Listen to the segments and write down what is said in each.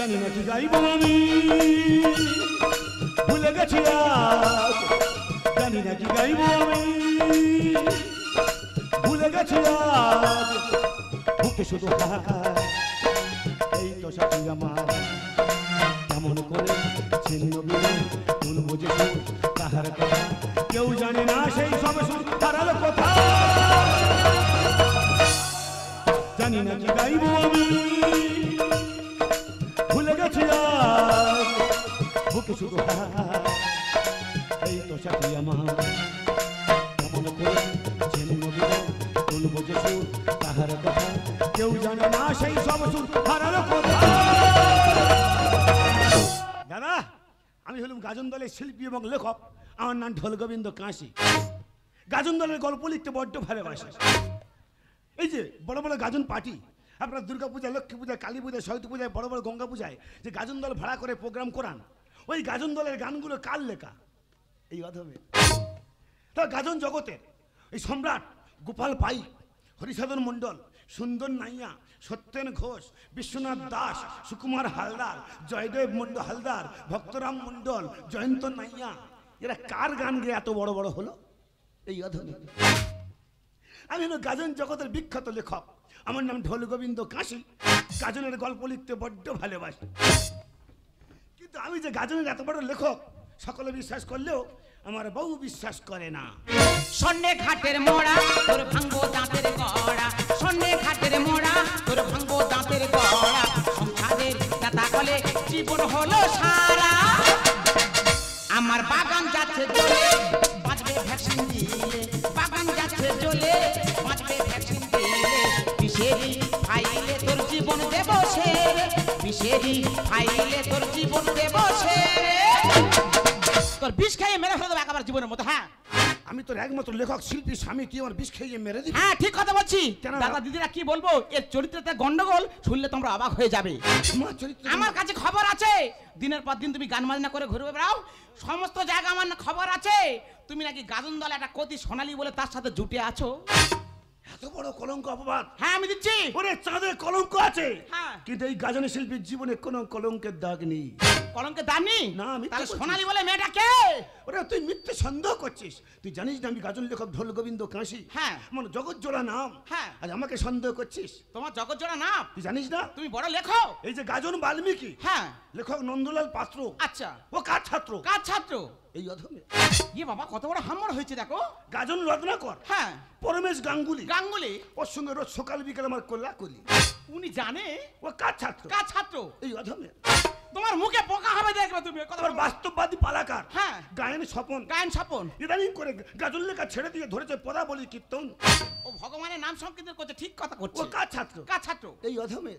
জানি না কি গাইব আমি ভুলে গেছি আজ জানি না কি গাইব আমি ভুলে গেছি আজ বুকে শুধু হাহাকার এই তো সাথী আমার কেমন করে ছিন্ন বিলে কোন বুঝে তাহার কথা কেউ জানে না সেই সব সুর হারাল কথা জানি না কি গাইব আমি ভুলে গেছি আজ বুকে শুধু হাহাকার এই তো সাথী আমার কেমন করে ছিন্ন বিলে কোন বুঝে সুর তাহার কথা কেউ জানে না সেই সব সুর হারাল কথা দাদা আমি হলাম গাজন দলের শিল্পী এবং লেখক আমার নাম ঢোল গোবিন্দ কাশি গাজন দলের গল্প লিখতে বড্ড ভালোবাসি এই যে বড় বড় গাজন পার্টি আপনার দুর্গা পূজা লক্ষ্মী পূজা কালী পূজা সরস্বতী পূজায় বড় বড় গঙ্গা পূজায় যে গাজন দল ভাড়া করে প্রোগ্রাম করান ওই গাজন দলের গানগুলো কার লেখা এই অধমে তা গাজন জগতের এই সম্রাট গোপাল পাইক হরিসাধন মণ্ডল সুন্দর নাইয়া সত্যেন ঘোষ বিশ্বনাথ দাস সুকুমার হালদার জয়দেব মন্ডল হালদার ভক্তরাম মণ্ডল জয়ন্ত নাইয়া এরা কার গান গেয়ে এত বড় বড় হলো এই অধমে আমি হলো গাজন জগতের বিখ্যাত লেখক আমার নাম ঢোল গোবিন্দ কাশি গাজনের গল্প লিখতে বড্ড ভালোবাসি কিন্তু আমি যে গাজনের এত বড় লেখক সকলে বিশ্বাস করলেও আমার বউ বিশ্বাস করে না সন্ধ্যে ঘাটের মোড়া তোর ভাঙবো দাঁতের গড়া সন্ধ্যে ঘাটের মোড়া তোর ভাঙবো দাঁতের গড়া সংসারের দাতা কলে জীবন হলো সারা আমার বাগান যাচ্ছে জ্বলে বাঁচবে ভ্যাকসিন দিয়ে বাগান যাচ্ছে জ্বলে বাঁচবে ভ্যাকসিন দিয়ে বিষেরি ফাইলে তোর জীবন দেব সেরে বিষেরি ফাইলে তোর জীবন দেব সেরে তোর বিষ খাইয়ে মেরে ফেলে দেবো একেবারে জীবনের মতো হ্যাঁ আমি তোর একমাত্র লেখক শিল্পী স্বামী তুই আমার বিষ খেয়ে মেরে দিবি হ্যাঁ ঠিক কথা বলছি দাদা দিদিরা কি বলবো এর চরিত্রতে গন্ডগোল শুনলে তোমরা অবাক হয়ে যাবে আমার কাছে খবর আছে দিনের পর দিন তুমি গান বাজনা করে ঘুরে বেড়াও সমস্ত জায়গা আমার খবর আছে তুমি নাকি গাজন দল একটা কতি সোনালী বলে তার সাথে জুটে আছো এত বড় কলঙ্ক অপবাদ হ্যাঁ আমি দিচ্ছি ওরে চাঁদে কলঙ্ক আছে হ্যাঁ কিন্তু এই গাজনের শিল্পীর জীবনে কোনো কলঙ্কের দাগ নেই কলঙ্কের দাগ নেই না আমি তাহলে সোনালী বলে মেয়েটা কে ওরে তুই মিথ্যে সন্দেহ করছিস তুই জানিস না আমি গাজন লেখক ঢোল গোবিন্দ কাশি হ্যাঁ মানে জগৎ জোড়া নাম হ্যাঁ আজ আমাকে সন্দেহ করছিস তোমার জগৎ জোড়া নাম তুই জানিস না তুমি বড় লেখক এই যে গাজন বাল্মীকি হ্যাঁ লেখক নন্দলাল পাত্র আচ্ছা ও কার ছাত্র কার ছাত্র এই অধমে ইয়ে বাবা কত বড় হাম্মর হয়েছে দেখো গাজন রত্নাকর হ্যাঁ পরমেশ গাঙ্গুলি গাঙ্গুলি ওর সঙ্গে রোজ সকাল বিকেল আমার কোল্লা কলি উনি জানে ও কার ছাত্র কার ছাত্র এই অধমে তোমার মুখে পোকা হবে দেখবে তুমি তোমার বাস্তববাদী পালাকার হ্যাঁ গায়ন স্বপন গায়ন স্বপন ইদানিং করে গাজন লেখা ছেড়ে দিয়ে ধরেছে পদা বলি কীর্তন ও ভগবানের নাম সংকীর্তন করছে ঠিক কথা করছে ও কার ছাত্র কার ছাত্র এই অধমে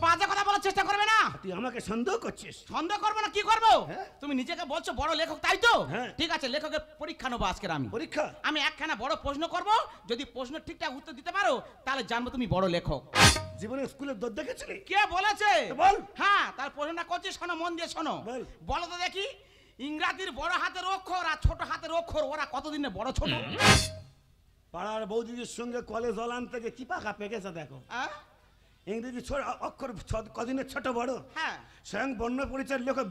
বাজে কথা বলার চেষ্টা করবে না তুই আমাকে সন্দেহ করছিস সন্দেহ করবো না কি করবো হ্যাঁ। তুমি নিজেকে বলছো বড় লেখক তাই তো হ্যাঁ। ঠিক আছে লেখকের পরীক্ষা নেবো আজকের আমি পরীক্ষা আমি একখানা বড় প্রশ্ন করব যদি প্রশ্ন ঠিকঠাক উত্তর দিতে পারো তাহলে জানবো তুমি বড় লেখক জীবনে স্কুলে দর দেখেছিলি কে বলেছে বল হ্যাঁ তার প্রশ্নটা করছি শোনো মন দিয়ে শোনো বল। বলো তো দেখি ইংরাজির বড় হাতের অক্ষর আর ছোট হাতের অক্ষর ওরা কতদিনে বড় ছোট পাড়ার বৌদিদের সঙ্গে কলেজ জলান থেকে কি পাকা পেকেছে দেখো ইংরেজি অক্ষর কদিনের ছোট বড় হ্যাঁ স্বয়ং বর্ণ পরিচয়ের লেখক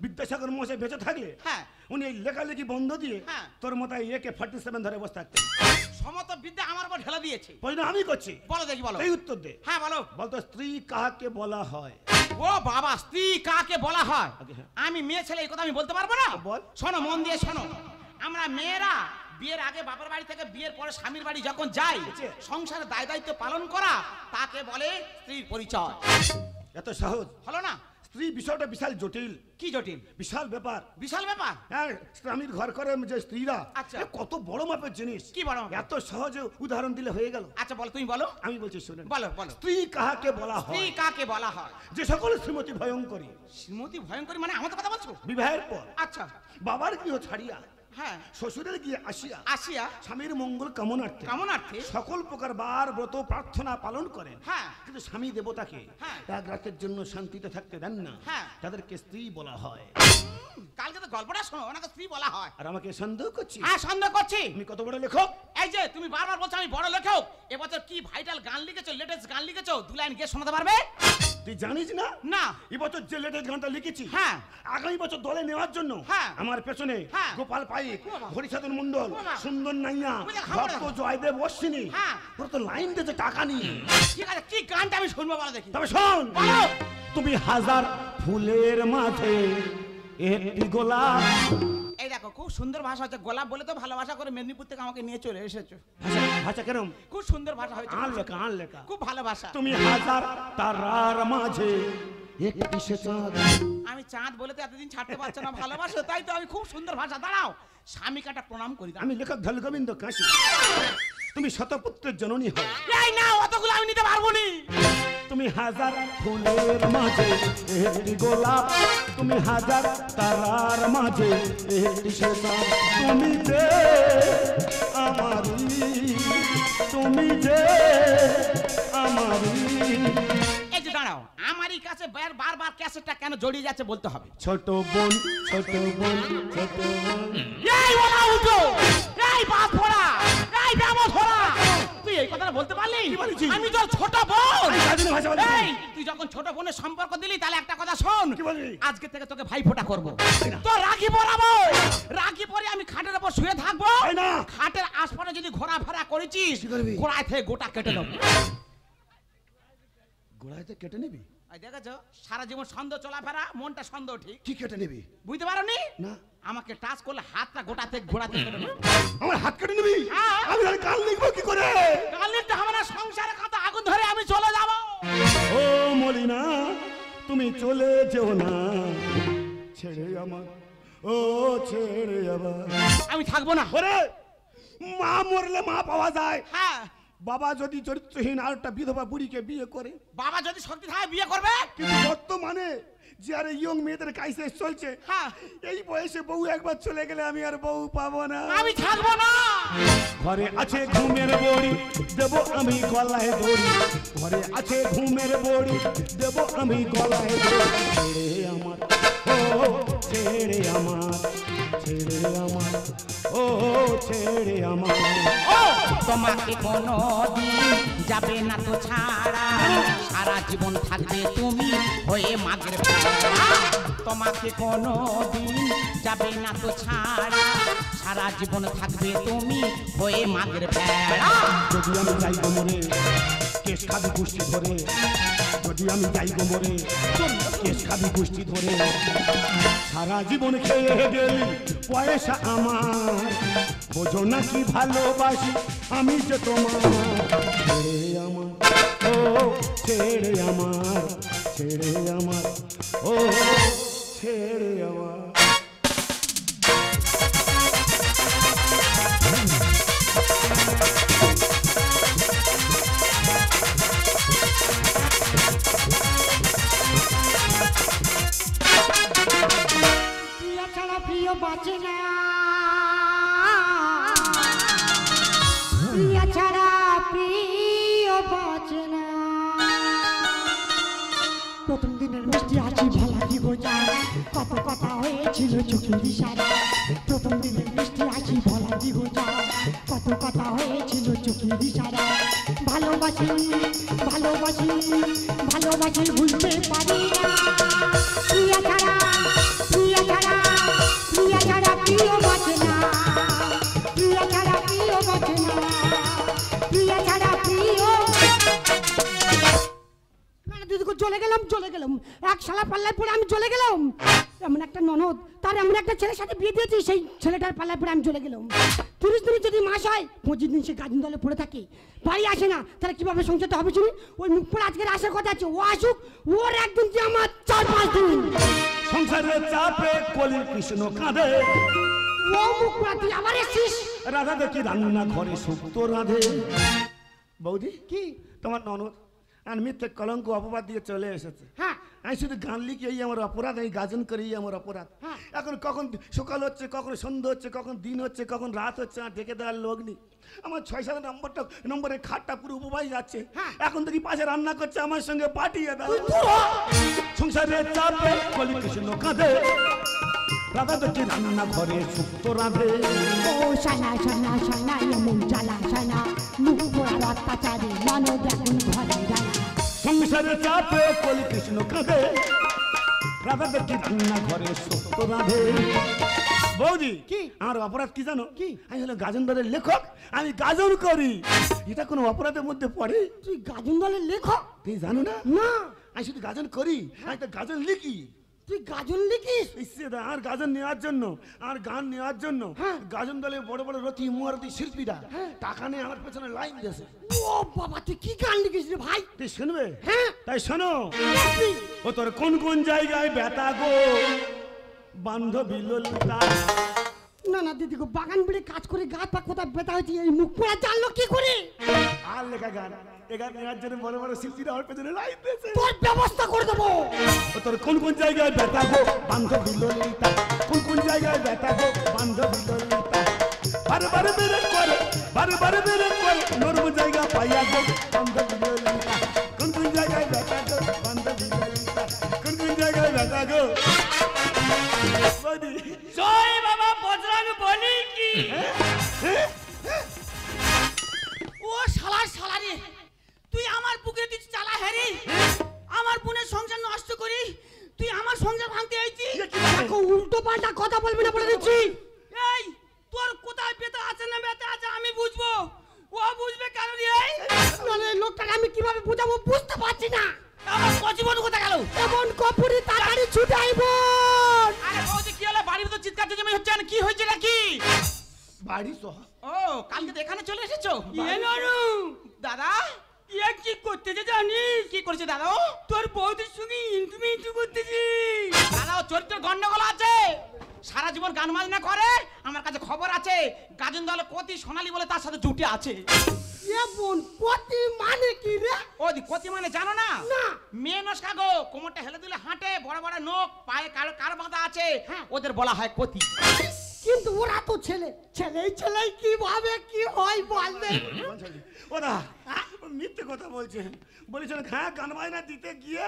বিদ্যাসাগর মশাই বেঁচে থাকলে হ্যাঁ উনি এই লেখালেখি বন্ধ দিয়ে হ্যাঁ। তোর মতায় একে 47 ধরে বসে থাকতেন সমত বিদ্যা আমার উপর ঢেলে দিয়েছে প্রশ্ন আমি করছি বলো দেখি বলো এই উত্তর দে হ্যাঁ বলো বলতো স্ত্রী কাহাকে বলা হয় ও বাবা স্ত্রী কাকে বলা হয় আগে হ্যাঁ। আমি মেয়ে ছেলে এই কথা আমি বলতে পারবো না বল। শোনো মন দিয়ে শোনো আমরা মেয়েরা বিয়ের আগে বাবার বাড়ি থেকে বিয়ের পরে স্বামীর বাড়ি যখন যাই সংসারে দায় দায়িত্ব পালন করা তাকে বলে স্ত্রীর পরিচয় এত সহজ হলো না স্ত্রী বিষয়টা বিশাল জটিল কি জটিল বিশাল ব্যাপার বিশাল ব্যাপার হ্যাঁ স্বামীর ঘর করে যে স্ত্রীরা আচ্ছা। এ কত বড় মাপের জিনিস কি বড় মাপের? এত সহজে উদাহরণ দিলে হয়ে গেল আচ্ছা বলো তুমি বলো আমি বলছি শুনেন বলো বলো স্ত্রী কাহাকে বলা স্ত্রী হয় কাকে বলা হয় যে সকল শ্রীমতী ভয়ঙ্করী শ্রীমতী ভয়ঙ্করী মানে আমাদের কথা বলছো বিবাহের পর আচ্ছা বাবার গৃহ ছাড়িয়া হ্যাঁ শ্বশুরের গিয়ে আসিয়া আসিয়া স্বামীর মঙ্গল কামনার্থে কামনার্থে সকল প্রকার বার ব্রত প্রার্থনা পালন করেন হ্যাঁ কিন্তু স্বামী দেবতাকে হ্যাঁ। এক রাতের জন্য শান্তিতে থাকতে দেন না হ্যাঁ। তাদেরকে স্ত্রী বলা হয় কালকে তো গল্পটা শোনো ওনাকে স্ত্রী বলা হয় আর আমাকে সন্দেহ করছি হ্যাঁ সন্দেহ করছি তুমি কত বড় লেখক এই যে তুমি বারবার বলছো আমি বড় লেখক এবছর কি ভাইটাল গান লিখেছো লেটেস্ট গান লিখেছো দু লাইন গিয়ে শোনাতে পারবে তুই জানিস না না। এবছর যে লেটেস্ট গানটা লিখেছি, হ্যাঁ। আগামী বছর দলে নেওয়ার জন্য হ্যাঁ। আমার পেছনে হ্যাঁ। গোপাল পাইক, বাবা। হরিসাধন মন্ডল, বাবা। সুন্দর নাইয়া, বুঝলে খাবো না। ভক্ত জয়দেব অশ্বিনী, হ্যাঁ। ওরা তো লাইন দিয়েছে টাকা নিয়ে। ঠিক আছে, কি গানটা আমি শুনবো বলো দেখি। তবে শোন, বলো। তুমি হাজার ফুলের মাঝে একটি গোলাপ। এই দেখো, খুব সুন্দর ভাষা হচ্ছে। গোলাপ বলে তো ভালোবাসা করে মেদিনীপুর থেকে আমাকে নিয়ে চলে এসেছো। ভাষা কেরম? খুব সুন্দর ভাষা হয়েছে। আন লেখা, আন লেখা। খুব ভালোবাসা। তুমি হাজার তারার মাঝে একটি সে চাঁদ। আমি চাঁদ বলে তো এতদিন ছাড়তে পারছো না, ভালোবাসো তাই তো। আমি খুব সুন্দর ভাষা। দাঁড়াও, স্বামীকাটা প্রণাম করি। আমি লেখক ধলগোবিন্দ কাশি। তুমি শতপুত্রের জননী হও। এই না, অতগুলো আমি নিতে পারবো নি। তুমি হাজার ফুলের মাঝে একটি গোলাপ, তুমি হাজার তারার মাঝে একটি সে চাঁদ। তুমি যে আমারি, তুমি যে আমারি। এই যে দাঁড়াও, আমারই কাছে বারবার ক্যাসেটটা কেন জড়িয়ে যাচ্ছে বলতে হবে। ছোট বোন, ছোট বোন, ছোট বোন। এই ওলা উঠো, এই বাপ ভরা, এই ব্যামো ধরা। তুই এই কথাটা বলতে পারলি? কি বলেছি? আমি তোর ছোট বোন। আমি গাজনে ভাষা বলেছি। এই, তুই যখন ছোট বোনের সম্পর্ক দিলি, তাহলে একটা কথা শোন। কি বললি? আজকে থেকে তোকে ভাইফোঁটা করবো। তো রাখি পরাবো। রাখি পরে আমি খাটের উপর শুয়ে থাকবো। তাই না? খাটের আশপাশে যদি ঘোরাফেরা করেছিস, কি করবি? গোড়ায় থেকে গোটা কেটে দেবো। গোড়াইতে কেটে নিবি? এই দেখেছো, সারা জীবন সন্দেহ চলাফেরা, মনটা সন্দেহ ঠিক। কি কেটে নিবি? বুঝতে পারোনি? না। আমাকে টাচ করলে হাতটা গোটাতে ঘোড়াতে কেটে নেবো। আমার হাত কেটে নিবি? হ্যাঁ। আমি তাহলে কাল লিখবো কি করে? কালিটা আমার সংসারে কত আগুন ধরে আমি চলে যাব। ও মলিনা, তুমি চলে যেও না ছেড়ে আমার, ও ছেড়ে আমার। আমি থাকবো না। ওরে, মা মরলে মা পাওয়া যায়, হ্যাঁ, বাবা যদি চরিত্রহীন আর একটা বিধবা বুড়িকে বিয়ে করে। বাবা যদি শক্তি থাকে বিয়ে করবে। কিন্তু বর্তমানে যে আর ইয়ং মেয়েদের ক্রাইসিস চলছে, হ্যাঁ, এই বয়সে বউ একবার চলে গেলে আমি আর বউ পাবো না। আমি থাকবো না। ঘরে আছে ঘুমের বড়ি, দেব আমি গলায় দড়ি। ঘরে আছে ঘুমের বড়ি, দেব আমি গলায় দড়ি। ছেড়ে আমার, ও ছেড়ে আমার, ছেড়ে আমার, ও ছেড়ে আমার। ও তোমাকে কোনো দিন যাবে না তো ছাড়া, সারা জীবন থাকবে তুমি হয়ে মাগের ভেড়া। তোমাকে কোনো দিন যাবে না তো ছাড়া, সারা জীবন থাকবে তুমি হয়ে মাগের ভেড়া। যদি আমি যাই গোমরে, কেশ খাবি গোষ্ঠী ধরে। যদি আমি যাই গোমরে, কেশ খাবি গোষ্ঠী ধরে। সারা জীবন খেয়ে গেলি পয়সা আমার, বোঝো না কি ভালোবাসি আমি যে তোমার। ছেড়ে আমার, ও ছেড়ে আমার, ছেড়ে আমার, ও ছেড়ে আমার। প্রিয় ছাড়া প্রিয় বাঁচে না, প্রিয় ছাড়া প্রিয় বাঁচে না। প্রথম দিনের মিষ্টি হাসি ভালা কি বোঝা, কত কথা হয়েছিল চোখের ইশারা। প্রথম দিনের মিষ্টি হাসি ভালা কি বোঝা, কত কথা হয়েছিল চোখের ইশারা। ভালোবাসি ভালোবাসি ভালোবাসি ভুলতে পারি না। প্রিয় ছাড়া প্রিয় ছাড়া প্রিয় ছাড়া প্রিয় বাঁচে না, প্রিয় ছাড়া প্রিয় বাঁচে না, প্রিয় ছাড়া প্রিয়। দিদিকে চলে গেলাম এক শালা পাল্লায় পড়ে আমি চলে গেলাম। এমন একটা ননদ, তার এমন একটা ছেলের সাথে বিয়ে দিয়েছি, সেই ছেলেটার পাল্লায় পড়ে আমি চলে গেলাম। 30 দিন যদি মাস হয়, 25 দিন সে গাজন দলে পড়ে থাকে, বাড়ি আসে না। তাহলে কিভাবে সংসারটা হবে শুনি? ওই মুখ পড়ে আজকের আসার কথা আছে, ও আসুক, ওর একদিন যে আমার 4-5 দিন। সংসারের চাপে কলির কৃষ্ণ কাঁদে, ও মুখ পড়া তুই আবার এসছিস? রাধা দেখি রান্না ঘরে শুক্ত রাধে। বৌদি, কি? তোমার ননদ আর মিথ্যে কলঙ্ক অপবাদ দিয়ে চলে এসেছে। হ্যাঁ, আমি শুধু গান লিখি, এই আমার অপরাধ, এই গাজন করি এই আমার অপরাধ। হ্যাঁ। এখন কখন সকাল হচ্ছে, কখন সন্ধ্যা হচ্ছে, কখন দিন হচ্ছে, কখন রাত হচ্ছে, আর ডেকে দেওয়ার লোক নেই। আমার 6-7 নম্বরের খাটটা পুরো উপবাস যাচ্ছে। হ্যাঁ। এখন থেকে পাশে রান্না করছে, আমার সঙ্গে পাঠিয়ে দাও। সংসারের চাপে কলি কৃষ্ণ কাঁদে, রাধা দেখি রান্না ঘরে শুক্ত রাধে। ও শানা শানা শানা এমন জ্বালা শানা, মুখ পোড়ার অত্যাচারে মানব এখন ঘরে জানা। সংসারে চাপে কলি কৃষ্ণ কাঁদে, রাধা দেখি রান্না ঘরে সত্য রাধে। বৌদি কি? আমার অপরাধ কি জানো? কি? আমি হলো গাজন দলের লেখক, আমি গাজন করি। এটা কোনো অপরাধের মধ্যে পড়ে? তুই গাজন দলের লেখক? তুই জানো না? না। আমি শুধু গাজন করি, আমি তো গাজন লিখি। তুই গাজন লিখিস? আর গাজন নেওয়ার জন্য, আর গান নেওয়ার জন্য হ্যাঁ। গাজন দলে বড় বড় রথি মুয়ারতি শিল্পীরা টাকা নিয়ে আমার পেছনে লাইন দিয়েছে। ও বাবা, তুই কি গান লিখিস রে ভাই? তুই শুনবে? হ্যাঁ। তাই শোনো। লিখবি? ও তোর কোন কোন জায়গায় ব্যথা গো বান্ধবী ললিতা। না না দিদি গো, বাগান বেড়ে কাজ করে গা পা কোথায় ব্যথা হয়েছে এই মুখ পোড়া জানলো কি করে? আর লেখা গান, এ গান নেওয়ার জন্য বড় বড় শিল্পীরা আমার পেছনে লাইন দিয়েছে। তোর ব্যবস্থা করে দেবো। ও তোর কোন কোন জায়গায় ব্যথা গো বান্ধবী ললিতা, কোন কোন জায়গায় ব্যথা গো বান্ধবী ললিতা। বারবার বেরে করে, বারবার বেরে করে নরম জায়গা পাইয়া গো বান্ধবী ললিতা। কোন কোন জায়গায় ব্যথা গো বান্ধবী ললিতা, কোন কোন জায়গায় ব্যথা গো। বৌদি, জয় বাবা বজরং বলি কি? ও শালার শালারে, তুই আমার বুকে দিচ্ছ চালা হেরি, আমার বোনের সংসার নষ্ট করি, তুই আমার সংসার ভাঙতে আইছিস। দেখো, উল্টো পাল্টা কথা বলবি না বলে দিচ্ছি। এই তোর কোথায় ব্যথা আছে না ব্যথা আছে আমি বুঝবো, ও বুঝবে কেন রে? নাহলে এই লোকটাকে আমি কিভাবে বুঝাবো বুঝতে পারছি না। আমার কচিবন কোথায় গেল? এমন কপুরি তাড়াতাড়ি ছুটে আইব। আরে বৌদি কি হলো? বাড়ির ভিতর চিৎকার চেঁচামেচি হচ্ছে না, কি হয়েছে নাকি? বাড়ি সহ ও কালকে তো এখানে চলে এসেছো? দাদা ইয়ে কি করতেছে জানিস? কি করেছে দাদা? তোর বৌদির সঙ্গে ইন্টু করতেছি। দাদা ও চরিত্র গন্ডগোল আছে, সারা জীবন গান বাজনা করে, আমার কাছে খবর আছে গাজন দলে কতি সোনালী বলে তার সাথে জুটে আছে। এমন কতি মানে কি রে? ও দি কতি মানে জানো না? না। মেয়ে নস্কা গো, কোমরটা হেলে দিলে হাঁটে, বড় বড় নখ, পায়ে কালো কার বাঁধা আছে, হ্যাঁ। ওদের বলা হয় কতি। কিন্তু ওরা তো ছেলে, ছেলেই কিভাবে কি হয় বলবে? ওরা মিথ্যে কথা বলছে। বলেছেন হ্যাঁ গান বাজনা দিতে গিয়ে,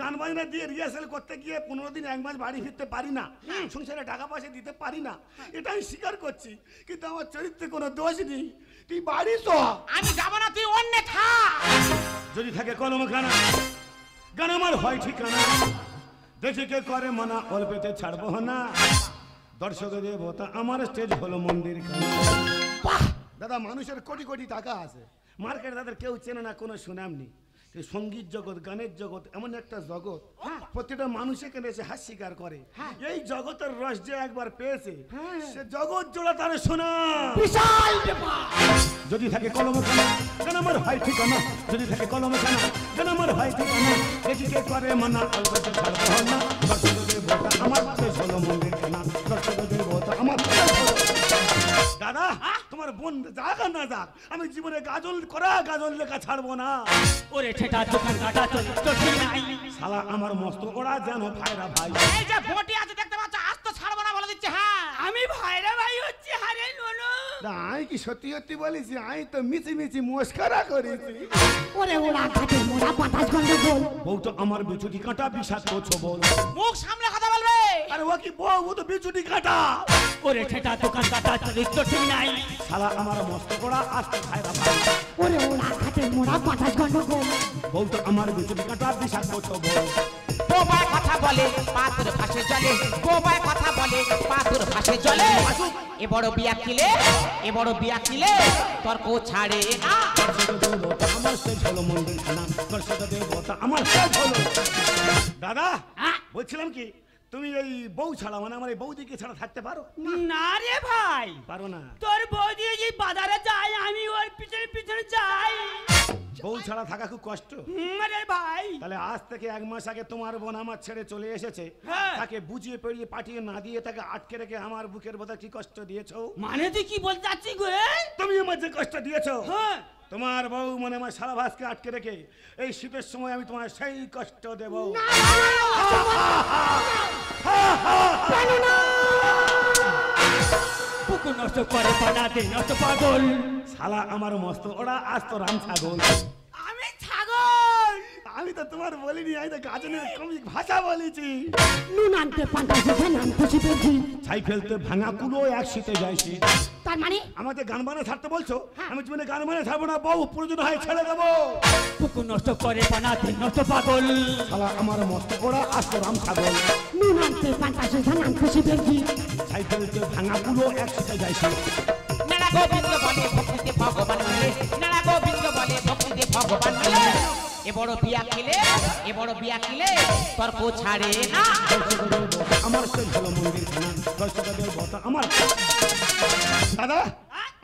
গান বাজনা দিয়ে রিহার্সাল করতে গিয়ে 15 দিন 1 মাস বাড়ি ফিরতে পারি না, সংসারে টাকা পয়সা দিতে পারি না, এটা আমি স্বীকার করছি। কিন্তু আমার চরিত্রে কোনো দোষ নেই। তুই বাড়ি তো, আমি যাবো না, তুই অন্য খা। যদি থাকে কলমখানা, গান আমার হয় ঠিকানা, দেখে কে করে মানা, অল্পেতে ছাড়বো না। দর্শক দেবতা আমার স্টেজ হলো মন্দির খানা। বাহ! দাদা মানুষের কোটি কোটি টাকা আছে, মার্কেটে তাদের কেউ চেনে না, কোনো সুনাম নেই। এই সঙ্গীত জগৎ, গানের জগৎ এমন একটা জগৎ, প্রত্যেকটা মানুষ এখানে এসে হাস স্বীকার করে। এই জগতের রস যে একবার পেয়েছে, সে জগৎ জোড়া তার শোনা। বিশাল ব্যাপার। যদি থাকে কলমখানা, কেন আমার হয় ঠিকানা, যদি থাকে কলমখানা, কেন আমার হয় ঠিকানা, দেখি কে করে মানা, অল্পতে ছাড়বো না। দর্শক দেবতা আমার শেষ হলো মন্দির খানা, দর্শক দেবতা আমার শেষ হলো। দাদা তোমার বোন যাক আর না যাক, আমি জীবনে গাজল করা গাজল লেখা ছাড়বো না। ওরে ঠেটা দোকান কাটা চলছে নাই। শালা আমার মস্ত ওরা যেন ভাইরা ভাই। এই যে বটি আছে দেখতে পাচ্ছ, আজ তো ছাড়বো না বলে দিচ্ছে। হ্যাঁ আমি ভাইরা ভাই হচ্ছে। হারে নোনো, আমি কি সত্যি সত্যি বলেছি? আমি তো মিছি মিছি মস্করা করেছি। ওরে ওরা ঘাটে মোড়া বাতাস গন্ডগোল। বউ তো আমার বিচুটি কাঁটা বিষাক্ত ছবল। মুখ সামলে কথা বলবে। আরে ও কি বউ, ও তো বিচুটি কাঁটা। ওরে ঠেটা দোকান কাটা চরিত্র ঠিক নাই। শালা আমার মস্ত ওরা আসতে ভাইরা ভাই। ওরে ওরা ঘাটে মোড়া বাতাস গন্ডগোল। বউ তো আমার বিচুটি কাঁটা বিষাক্ত ছবল। বোবায় কথা বলে পাথর ভাসে জলে, বোবায় কথা বলে পাথর ভাসে জলে। এ বড় বিয়া কিলে, এ বড় বিয়া কিলে, তর্ক ছাড়ে না। দর্শক দেবতা আমার শেষ হলো মন্দির খানা, দর্শক দেবতা আমার শেষ হলো। দাদা বলছিলাম কি, তুমি এই বউ ছাড়া মানে আমার এই বৌদিকে ছাড়া থাকতে পারো? না রে ভাই, পারো না। তোর বৌদি যে বাজারে যায়, আমি ওর পিছনে পিছনে যাই। বউ ছাড়া থাকা খুব কষ্ট। আরে ভাই, তাহলে আজ থেকে 1 মাস আগে তোমার বোন আমার ছেড়ে চলে এসেছে, হ্যাঁ। তাকে বুঝিয়ে পেরিয়ে পাঠিয়ে না দিয়ে তাকে আটকে রেখে আমার বুকের বোধা কি কষ্ট দিয়েছো? মানে তুই কি বলতে চাচ্ছিস গো? তুমি আমার যে কষ্ট দিয়েছো, হ্যাঁ, তোমার বউ মানে আমার সারা ভাসকে আটকে রেখে এই শীতের সময় আমি তোমার সেই কষ্ট দেব। পুকুর নষ্ট করে পানা দে নষ্ট পাগল। শালা আমার মস্ত ওরা আজ তো রাম ছাগল। আমি ছাগল, আমি তো তোমার বলিনি, আমি তো গাজনের কমিক ভাষা বলেছি। নুন আনতে পান্তাসে ধান আনতে শিখেছি। ছাই ফেলতে ভাঙা কুলো একসাথে যাইছি। তার মানে আমাদের গান বানা ছাড়তে বলছো? আমি জীবনে গান বানা ছাড়বো না, বউ প্রয়োজন হয় ছেড়ে দেবো। পুকুর নষ্ট করে বানাতে নষ্ট পাগল। শালা আমার মস্ত ওরা আসতো রাম ছাগল। নুন আনতে পান্তাসে ধান আনতে শিখেছি। ছাই ফেলতে ভাঙা কুলো একসাথে যাইছি। নানা গোবিন্দ বলে ভক্তিতে ভগবান মিলে, নানা গোবিন্দ বলে ভক্তিতে ভগবান মিলে। এ বড় বিয়া খেলে তর্ক ছাড়ে না। আমার সেই ভালো মন্দির খানা দর্শকদের বটা আমার। দাদা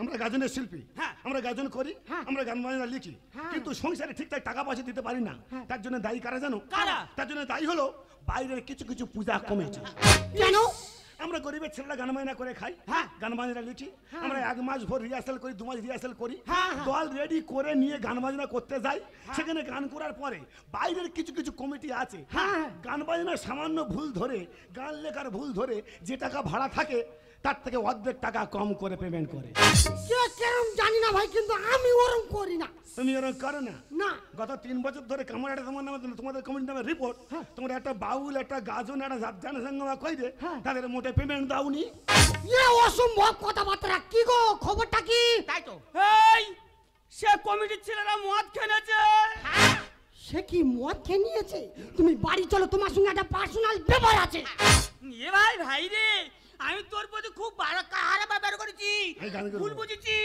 আমরা গাজনের শিল্পী, আমরা গাজন করি, আমরা গান বাজনা লিখি, কিন্তু সংসারে ঠিকঠাক টাকা পয়সা দিতে পারি না। তার জন্য দায়ী কারা জানো? তার জন্য দায়ী হলো বাইরের কিছু কিছু পূজা কমিটি। কেন? আমরা গরিবের ছেলেরা গান বাজনা করে খাই, গান বাজনা লিখি। আমরা 1 মাস ভর রিহার্সাল করি, 2 মাস রিহার্সাল করি, দল রেডি করে নিয়ে গান বাজনা করতে যাই। সেখানে গান করার পরে বাইরের কিছু কিছু কমিটি আছে, গান বাজনা সামান্য ভুল ধরে, গান লেখার ভুল ধরে যে টাকা ভাড়া থাকে তার থেকে অর্ধেক টাকা কম করে পেমেন্ট করে। কেরম জানি না ভাই, কিন্তু আমি ওরম করি না। তুমি এরকম করো না? না। গত 3 বছর ধরে কেমন একটা তোমার নামে তোমাদের কমিটি নামে রিপোর্ট, তোমরা একটা বাউল, একটা গাজন, একটা জানসংগমা কই দে, তাদের মোটে পেমেন্ট দাওনি। এ অসম্ভব কথাবার্তা। কি গো, খবরটা কি? তাই তো এই সে কমিটির ছেলেরা মদ খেয়েছে। সে কি মদ খেয়ে নিয়েছে? তুমি বাড়ি চলো, তোমার সঙ্গে একটা পার্সোনাল ব্যাপার আছে। এ ভাই রে, আমি তোর প্রতি খুব খারাপ ব্যবহার করেছি, ভুল বুঝেছি।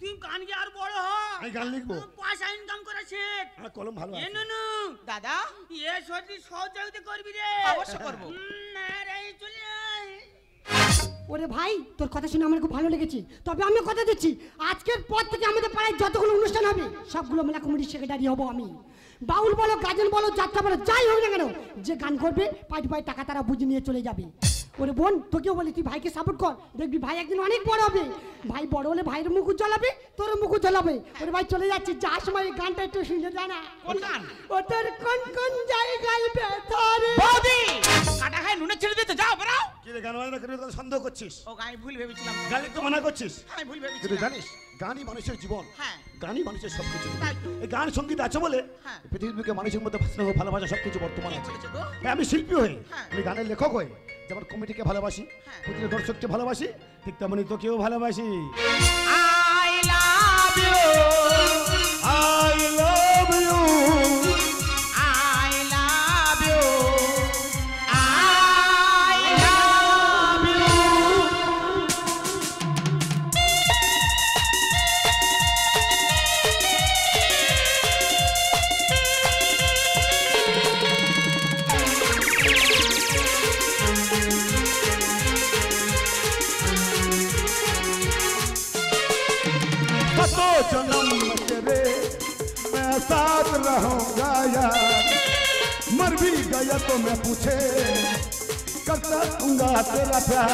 তুই গান গিয়ে আর বড় হ, আমি গান লিখবো, পয়সা ইনকাম করা শেখ। আমার কলম ভালো আছে। নুনু দাদা, এ সত্যি সহযোগিতা করবি রে? অবশ্য করবো। না রে, চলে আয়। ওরে ভাই, তোর কথা শুনে আমার খুব ভালো লেগেছে। তবে আমি কথা দিচ্ছি, আজকের পর থেকে আমাদের পাড়ায় যতগুলো অনুষ্ঠান হবে সবগুলো মেলা কমিটির সেক্রেটারি হব আমি। বাউল বলো, গাজন বলো, যাত্রা বলো, যাই হোক না কেন, যে গান করবে পাই পাই টাকা তারা বুঝে নিয়ে চলে যাবে। ওরে বোন, তোকেও বলি তুই ভাইকে সাপোর্ট কর, দেখবি ভাই একদিন অনেক বড় হবে। ভাই বড় হলে ভাইয়ের মুখ জ্বলাবে, তোর মুখ জ্বলাবে। ওরে ভাই চলে যাচ্ছি, যার সময় এই গানটা একটু শুনে জানা। কোন গান? ও তোর কোন কোন জায়গায় ভেতরে। বৌদি কাটা খায় নুনে ছেড়ে দিতে যাও, বেরাও। কি রে গান বাজনা করে তোরা সন্দেহ করছিস? ও গাই ভুল ভেবেছিলাম, গান লিখতে মানা করছিস? আমি ভুল কিন্তু ভেবেছিলাম। জানিস গানই মানুষের জীবন, হ্যাঁ। গানই মানুষের সবকিছু। তাই তো। এই গান সঙ্গীত আছে বলে হ্যাঁ। পৃথিবীকে মানুষের মধ্যে স্নেহ ভালোবাসা সবকিছু বর্তমান আছে। বলেছো গো? হ্যাঁ, আমি শিল্পী হয়ে, হ্যাঁ। আমি গানের লেখক হয়ে যেমন কমিটিকে ভালোবাসি, হ্যাঁ। প্রতিটা দর্শককে ভালোবাসি, ঠিক তেমনি তোকেও ভালোবাসি। I love you, I love you, I love you, I love you. कतो जन्म तेरे मैं साथ रहूंगा यार, मर भी गया तो मैं पूछे करता रहूंगा तेरा प्यार।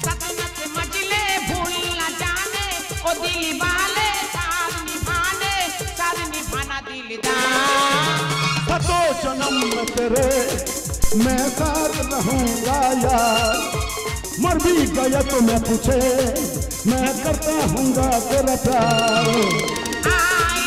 सतमत मजले भूल न जाने, ओ दिल वाले साथ निभाना दिलदार। कतो जन्म तेरे मैं साथ रहूंगा यार, मर भी गया तो मैं पूछे मैं करता हूँगा तेरा प्यार। I